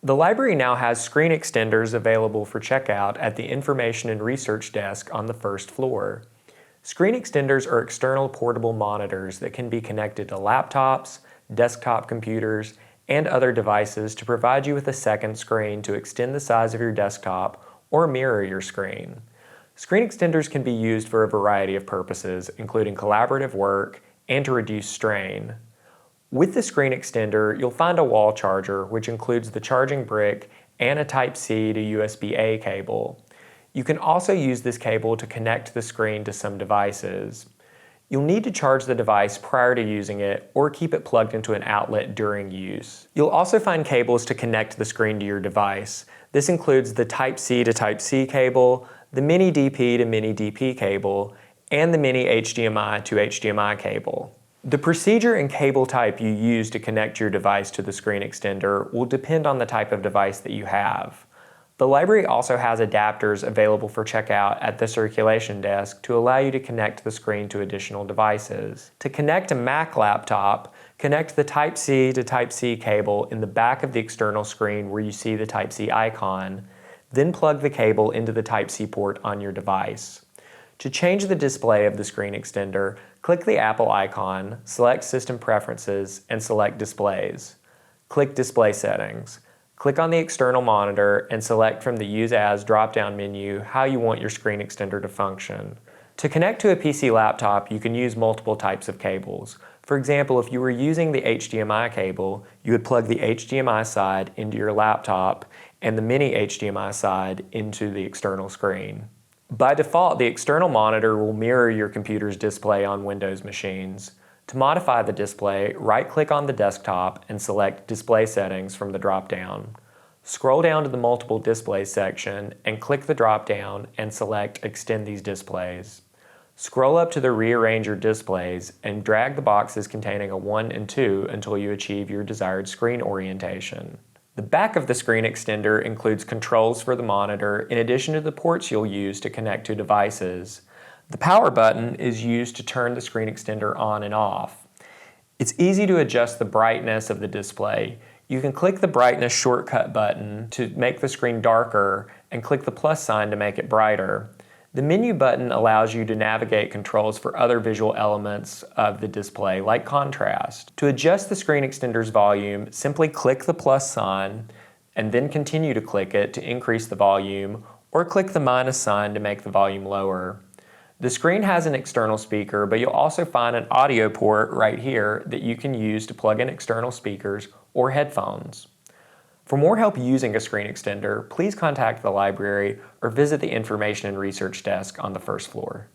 The library now has screen extenders available for checkout at the Information and Research Desk on the first floor. Screen extenders are external portable monitors that can be connected to laptops, desktop computers, and other devices to provide you with a second screen to extend the size of your desktop or mirror your screen. Screen extenders can be used for a variety of purposes, including collaborative work and to reduce strain. With the screen extender, you'll find a wall charger, which includes the charging brick and a Type-C to USB-A cable. You can also use this cable to connect the screen to some devices. You'll need to charge the device prior to using it or keep it plugged into an outlet during use. You'll also find cables to connect the screen to your device. This includes the Type-C to Type-C cable, the Mini DP to Mini DP cable, and the Mini HDMI to HDMI cable. The procedure and cable type you use to connect your device to the screen extender will depend on the type of device that you have. The library also has adapters available for checkout at the circulation desk to allow you to connect the screen to additional devices. To connect a Mac laptop, connect the Type-C to Type-C cable in the back of the external screen where you see the Type-C icon, then plug the cable into the Type-C port on your device. To change the display of the screen extender, click the Apple icon, select System Preferences, and select Displays. Click Display Settings. Click on the external monitor and select from the Use As drop-down menu how you want your screen extender to function. To connect to a PC laptop, you can use multiple types of cables. For example, if you were using the HDMI cable, you would plug the HDMI side into your laptop and the mini HDMI side into the external screen. By default, the external monitor will mirror your computer's display on Windows machines. To modify the display, right-click on the desktop and select Display Settings from the drop-down. Scroll down to the Multiple Displays section and click the drop-down and select Extend these displays. Scroll up to the Rearrange your displays and drag the boxes containing a 1 and 2 until you achieve your desired screen orientation. The back of the screen extender includes controls for the monitor in addition to the ports you'll use to connect to devices. The power button is used to turn the screen extender on and off. It's easy to adjust the brightness of the display. You can click the brightness shortcut button to make the screen darker and click the plus sign to make it brighter. The menu button allows you to navigate controls for other visual elements of the display, like contrast. To adjust the screen extender's volume, simply click the plus sign and then continue to click it to increase the volume, or click the minus sign to make the volume lower. The screen has an external speaker, but you'll also find an audio port right here that you can use to plug in external speakers or headphones. For more help using a screen extender, please contact the library or visit the Information and Research Desk on the first floor.